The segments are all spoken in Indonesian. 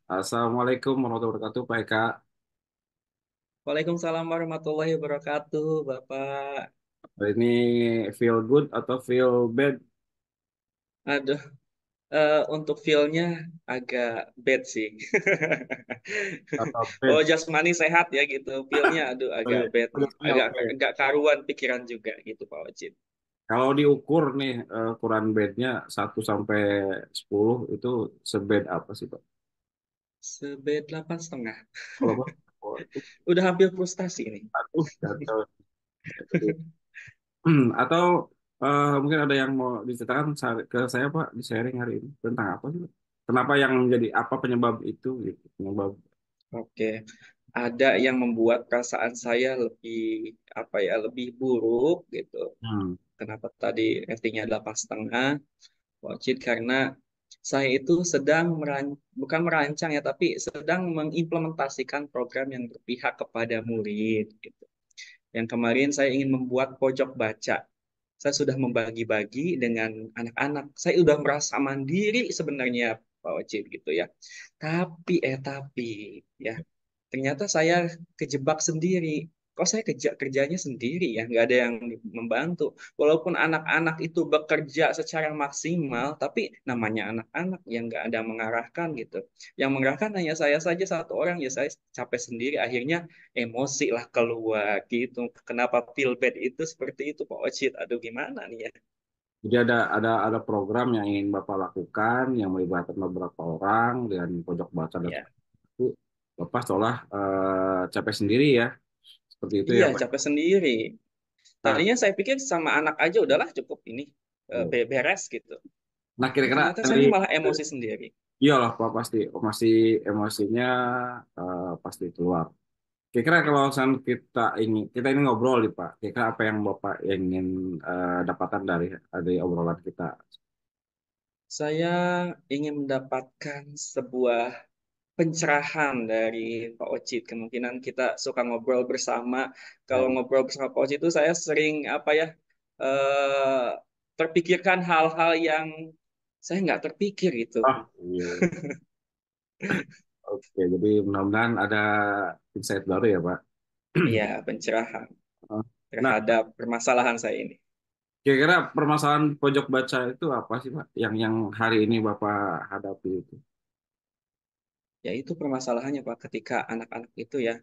Assalamualaikum warahmatullahi wabarakatuh, Pak Eka. Waalaikumsalam warahmatullahi wabarakatuh, Bapak. Ini feel good atau feel bad Aduh, untuk feel-nya agak bad sih. atau Oh, bad? jasmani sehat ya gitu. Feel-nya aduh agak Oke, bad nih. biasanya Agak oke. agak karuan pikiran juga gitu, Pak Wajid. Kalau diukur nih ukuran bednya 1 sampai 10 itu sebed apa sih, Pak? Sebed 8,5. Kalau Pak, oh, itu Udah hampir frustasi nih. kacau. Atau mungkin ada yang mau diceritakan ke saya, Pak, di sharing hari ini tentang apa sih, Pak? Kenapa yang jadi apa penyebab itu gitu? Penyebab. Oke. Ada yang membuat perasaan saya lebih apa ya, lebih buruk gitu. Hmm. Kenapa tadi ratingnya 8,5? Wajib karena saya itu sedang bukan merancang ya, tapi sedang mengimplementasikan program yang berpihak kepada murid. Gitu. Yang kemarin saya ingin membuat pojok baca. Saya sudah membagi-bagi dengan anak-anak. Saya sudah merasa mandiri sebenarnya, Pak Wajib gitu ya. Tapi ya ternyata saya kejebak sendiri. Kok saya kerjanya sendiri ya, nggak ada yang membantu. Walaupun anak-anak itu bekerja secara maksimal, tapi namanya anak-anak yang nggak ada yang mengarahkan gitu. Yang mengarahkan hanya saya saja satu orang, ya saya capek sendiri. Akhirnya emosi lah keluar gitu. Kenapa feel bad itu seperti itu, Pak Ocit? Aduh, gimana nih ya? Jadi ada program yang ingin Bapak lakukan yang melibatkan beberapa orang dengan pojok baca dan Ya, seperti itu. Bapak seolah capek sendiri ya, seperti itu ya iya Pak. capek sendiri. Nah, Tadinya saya pikir sama anak aja udahlah cukup ini iya. beres gitu. Nah Tapi kira-kira ternyata saya dari ini malah emosi sendiri. iyalah Pak pasti masih emosinya pasti keluar. Kira-kira kalau misalnya kita ini ngobrol nih Pak, kira-kira apa yang Bapak ingin dapatkan dari obrolan kita? Saya ingin mendapatkan sebuah pencerahan dari Pak Ocit. Kemungkinan kita suka ngobrol bersama. Kalau Ya. ngobrol bersama Pak Ocit itu saya sering apa ya eh, terpikirkan hal-hal yang saya nggak terpikir gitu. Ah, iya. Oke, jadi mudah-mudahan ada insight baru ya Pak. Iya, pencerahan Nah, terhadap permasalahan saya ini. kira-kira permasalahan pojok baca itu apa sih Pak? Yang hari ini Bapak hadapi itu. Ya itu permasalahannya Pak ketika anak-anak itu ya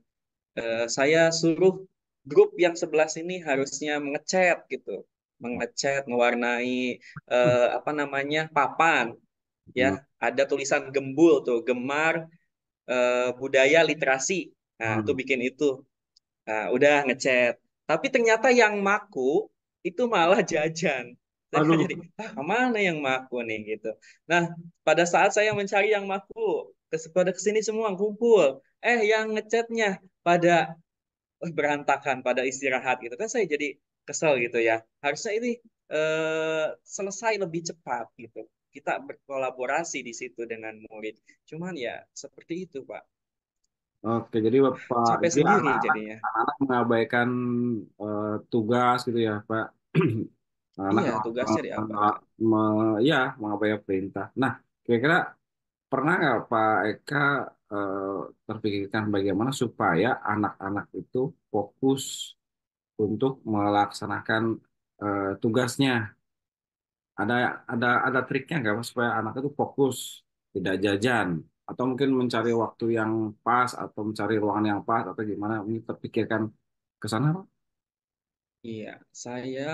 saya suruh grup yang sebelah sini harusnya mengecat gitu, mengecat, mewarnai apa namanya papan ya, Hmm. ada tulisan gembul tuh, gemar budaya literasi. Nah, tuh Hmm. bikin itu. Nah, udah ngecat. Tapi ternyata yang maku itu malah jajan. Saya Aduh, jadi, kemana yang maku nih gitu. Nah, pada saat saya mencari yang maku, pada kesini semua kumpul. Yang ngecatnya pada berantakan, pada istirahat gitu kan saya jadi kesel gitu ya. Harusnya ini selesai lebih cepat gitu. Kita berkolaborasi di situ dengan murid. Cuman ya seperti itu, Pak. oke. Jadi Bapak, Capek jadi sendiri anak-anak jadinya. anak mengabaikan tugas gitu ya Pak. Anak Iya, tugasnya diabaikan. ya mengabaikan perintah. Nah, kira-kira pernah nggak Pak Eka eh, terpikirkan bagaimana supaya anak-anak itu fokus untuk melaksanakan tugasnya? Ada triknya nggak Mas, supaya anak itu fokus, tidak jajan, atau mungkin mencari waktu yang pas, atau mencari ruangan yang pas, atau gimana? Ini terpikirkan ke sana, Pak? Iya, saya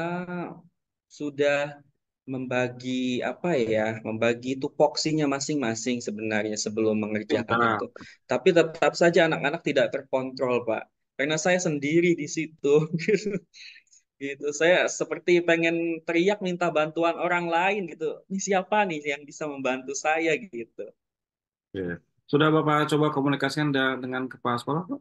sudah membagi apa ya, membagi tupoksinya masing-masing sebenarnya sebelum mengerjakan Nah, itu. Tapi tetap saja anak-anak tidak terkontrol, Pak. Karena saya sendiri di situ. Gitu. Saya seperti pengen teriak minta bantuan orang lain gitu. Ini siapa nih yang bisa membantu saya gitu. oke. Sudah Bapak coba komunikasikan dengan kepala sekolah, Pak?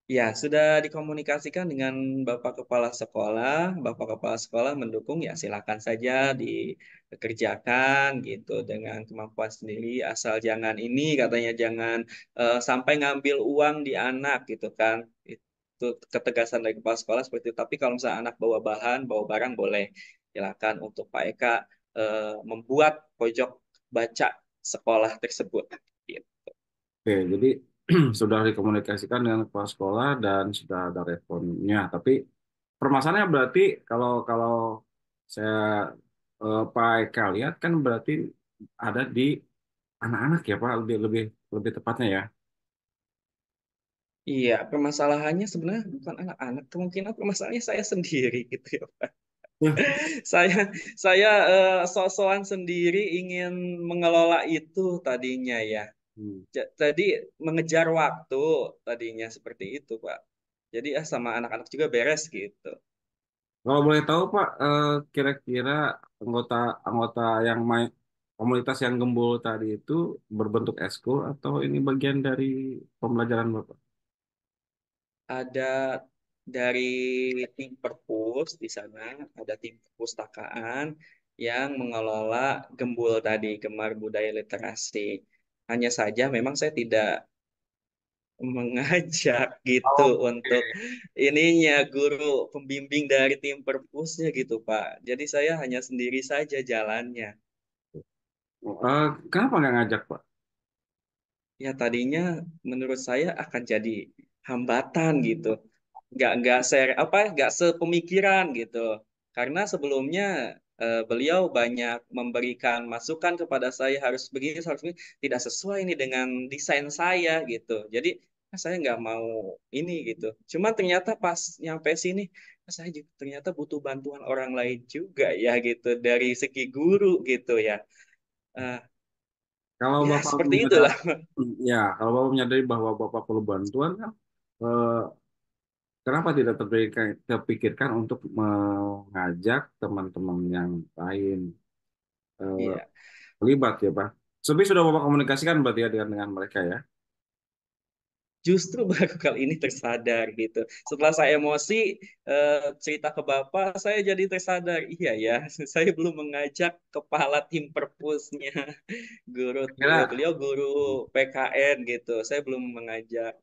Ya, sudah dikomunikasikan dengan Bapak Kepala Sekolah. Bapak Kepala Sekolah mendukung, ya silakan saja dikerjakan gitu dengan kemampuan sendiri. Asal jangan ini katanya jangan sampai ngambil uang di anak gitu kan. Itu ketegasan dari Kepala Sekolah seperti itu. Tapi kalau misalnya anak bawa bahan, bawa barang boleh. Silakan untuk Pak Eka membuat pojok baca sekolah tersebut. Gitu. Oke, jadi sudah dikomunikasikan dengan kepala sekolah dan sudah ada responnya. Tapi permasalahannya berarti kalau kalau saya Pak Eka lihat kan berarti ada di anak-anak ya Pak, lebih lebih lebih tepatnya ya. Iya, permasalahannya sebenarnya bukan anak-anak, kemungkinan permasalahannya saya sendiri gitu ya, Pak. Nah, Saya sok-sokan sendiri ingin mengelola itu tadinya ya. hmm. Tadi mengejar waktu tadinya seperti itu, Pak. Jadi sama anak-anak juga beres gitu. Kalau boleh tahu Pak, kira-kira anggota anggota yang main komunitas yang gembul tadi itu berbentuk eskul atau ini bagian dari pembelajaran Bapak? Ada dari tim perpus di sana, ada tim perpustakaan yang mengelola Gembul tadi, Gemar Budaya Literasi. Hanya saja memang saya tidak mengajak gitu Oke. untuk ininya guru pembimbing dari tim perpusnya gitu Pak. Jadi saya hanya sendiri saja jalannya. Kenapa nggak ngajak Pak? Ya tadinya menurut saya akan jadi hambatan gitu. Nggak share apa nggak sepemikiran gitu. Karena sebelumnya beliau banyak memberikan masukan kepada saya harus begini tidak sesuai ini dengan desain saya gitu. Jadi saya nggak mau ini gitu. Cuman ternyata pas nyampe sini saya juga ternyata butuh bantuan orang lain juga ya gitu dari segi guru gitu ya. Eh, Kalau ya Bapak seperti itulah. menyadari, ya, kalau Bapak menyadari bahwa Bapak perlu bantuan kan, eh, kenapa tidak terpikirkan untuk mengajak teman-teman yang lain eh, Iya. terlibat ya Pak? Tapi sudah Bapak komunikasikan berarti ya dengan mereka ya? Justru baru kali ini tersadar gitu. Setelah saya emosi cerita ke Bapak, saya jadi tersadar. Iya ya, saya belum mengajak kepala tim perpusnya, guru Kira, beliau guru PKN gitu. Saya belum mengajak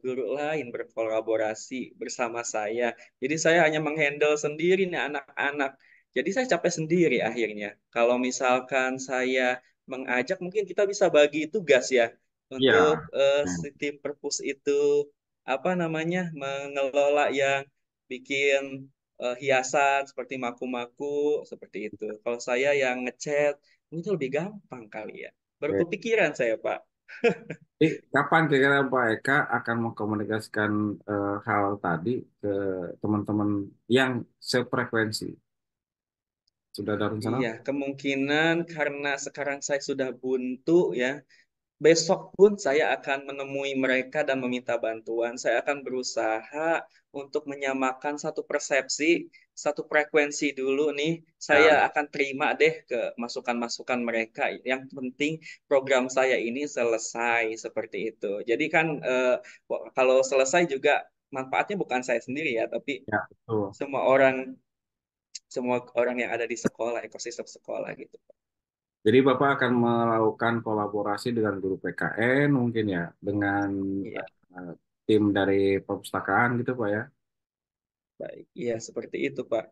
guru lain berkolaborasi bersama saya. Jadi saya hanya menghandle sendiri nih anak-anak. Jadi saya capek sendiri akhirnya. Kalau misalkan saya mengajak, mungkin kita bisa bagi tugas ya untuk ya, si tim perpus itu apa namanya mengelola yang bikin hiasan seperti maku-maku seperti itu. Kalau saya yang ngecat itu lebih gampang kali ya. Baru oke. kepikiran saya, Pak. Jadi, kapan kira-kira Pak Eka akan mengkomunikasikan hal tadi ke teman-teman yang sefrekuensi? Sudah ada rencana? Iya, kemungkinan karena sekarang saya sudah buntu ya. Besok pun saya akan menemui mereka dan meminta bantuan. Saya akan berusaha untuk menyamakan satu persepsi, satu frekuensi dulu nih. Saya Ya, akan terima deh ke masukan-masukan mereka. Yang penting program saya ini selesai seperti itu. Jadi kan kalau selesai juga manfaatnya bukan saya sendiri ya, tapi ya, betul. semua orang semua orang yang ada di sekolah, ekosistem sekolah gitu. Jadi Bapak akan melakukan kolaborasi dengan guru PKN mungkin ya, dengan Iya. eh, tim dari perpustakaan gitu Pak ya. Baik, iya seperti itu, Pak.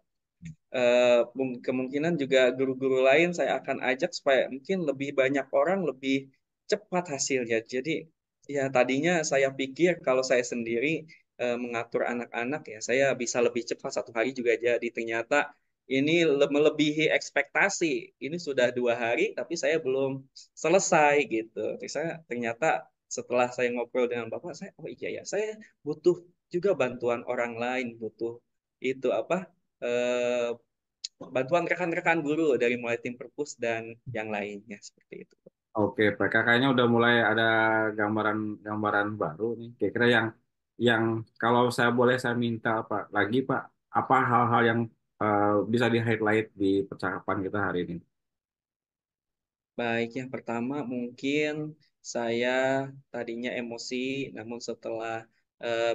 Kemungkinan juga guru-guru lain saya akan ajak supaya mungkin lebih banyak orang lebih cepat hasilnya. Jadi ya tadinya saya pikir kalau saya sendiri mengatur anak-anak ya saya bisa lebih cepat 1 hari juga jadi. Ternyata ini melebihi ekspektasi. Ini sudah 2 hari tapi saya belum selesai gitu. Terus saya ternyata setelah saya ngobrol dengan Bapak saya oh iya ya saya butuh juga bantuan orang lain butuh itu apa eh, bantuan rekan-rekan guru dari mulai tim perpus dan yang lainnya seperti itu. Oke, PKK-nya udah mulai ada gambaran gambaran baru nih. Kira-kira yang kalau saya boleh saya minta Pak lagi Pak, apa hal-hal yang bisa di-highlight di percakapan kita hari ini? Baik, yang pertama mungkin saya tadinya emosi, namun setelah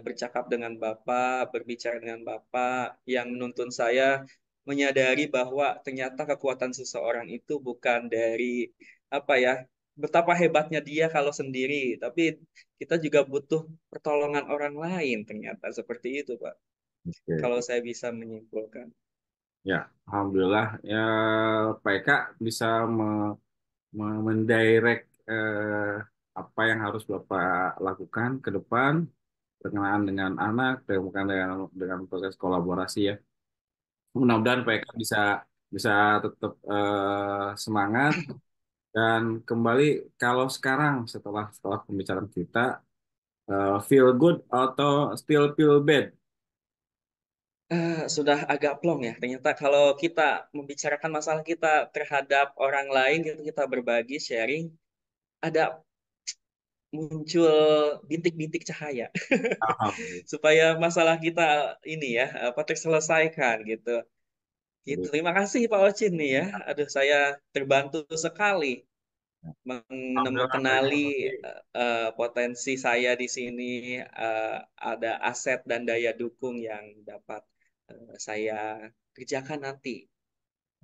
bercakap dengan Bapak, berbicara dengan Bapak yang menuntun saya menyadari bahwa ternyata kekuatan seseorang itu bukan dari apa ya, betapa hebatnya dia kalau sendiri, tapi kita juga butuh pertolongan orang lain ternyata seperti itu, Pak. Kalau Oke. saya bisa menyimpulkan. Ya, alhamdulillah ya Pak Eka bisa mendirect apa yang harus Bapak lakukan ke depan berkenaan dengan anak, berkenaan dengan proses kolaborasi ya. Mudah-mudahan PK bisa bisa tetap semangat dan kembali kalau sekarang setelah setelah pembicaraan kita feel good atau still feel bad. Sudah agak plong ya. Ternyata kalau kita membicarakan masalah kita terhadap orang lain, kita berbagi, sharing, ada muncul bintik-bintik cahaya Alhamdulillah. supaya masalah kita ini ya apa terselesaikan gitu. Gitu. Jadi, Terima kasih Pak Ocin nih ya. Aduh saya terbantu sekali alhamdulillah PK mengenali berarti potensi saya di sini, eh, ada aset dan daya dukung yang dapat saya kerjakan nanti.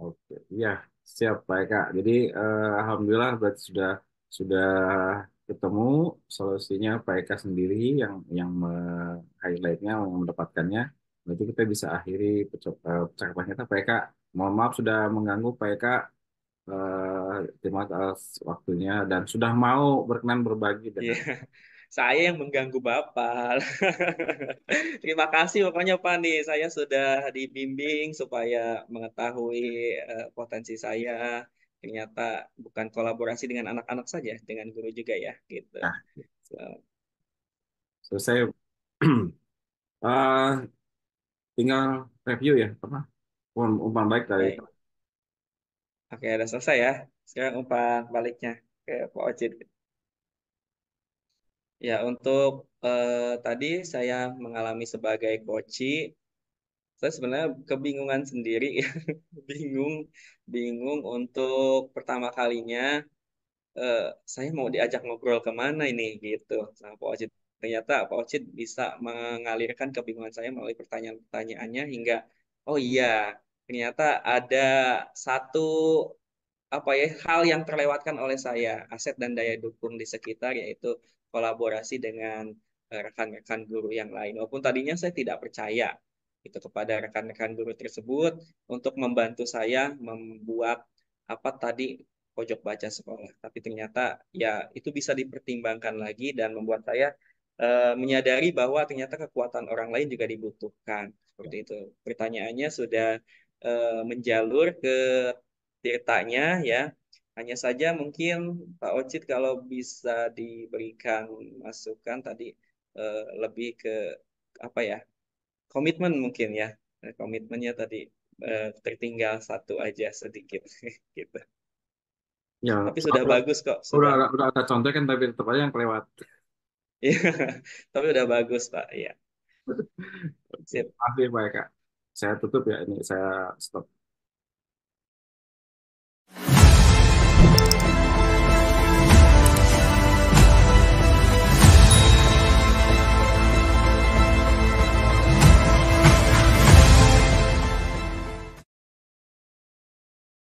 oke, iya siap Pak Eka. Jadi alhamdulillah berarti sudah ketemu solusinya Pak Eka sendiri yang highlightnya yang mendapatkannya. Berarti kita bisa akhiri percakapan kita Pak Eka. Mohon maaf sudah mengganggu Pak Eka. Terima kasih atas waktunya dan sudah mau berkenan berbagi Iya, dengan. saya yang mengganggu Bapak. Terima kasih pokoknya Pak nih, saya sudah dibimbing supaya mengetahui potensi saya. Ternyata bukan kolaborasi dengan anak-anak saja, dengan guru juga ya, gitu. Nah, So, selesai. Eh, tinggal review ya apa umpan baik dari. baik. Oke, udah selesai ya. Sekarang umpan baliknya ke Pak Ocit. Ya, untuk tadi saya mengalami sebagai coach, saya sebenarnya kebingungan sendiri, ya. Bingung, bingung untuk pertama kalinya eh, saya mau diajak ngobrol kemana ini gitu sama Pak Ocit. Ternyata Pak Ocit bisa mengalirkan kebingungan saya melalui pertanyaan-pertanyaannya hingga oh iya ternyata ada satu apa ya hal yang terlewatkan oleh saya aset dan daya dukung di sekitar yaitu kolaborasi dengan rekan-rekan guru yang lain walaupun tadinya saya tidak percaya itu kepada rekan-rekan guru tersebut untuk membantu saya membuat apa tadi pojok baca sekolah tapi ternyata ya itu bisa dipertimbangkan lagi dan membuat saya menyadari bahwa ternyata kekuatan orang lain juga dibutuhkan seperti itu pertanyaannya sudah menjalur ke ceritanya ya. Hanya saja mungkin Pak Ocit kalau bisa diberikan masukan tadi lebih ke apa ya komitmen mungkin ya. Komitmennya tadi tertinggal satu aja sedikit gitu. Ya, Tapi sudah udah, bagus kok sudah. udah ada contekan tapi tetap aja yang kelewat. Iya, tapi udah bagus Pak. Iya, Oke, sip. makasih Pak Eka. Saya tutup ya ini saya stop.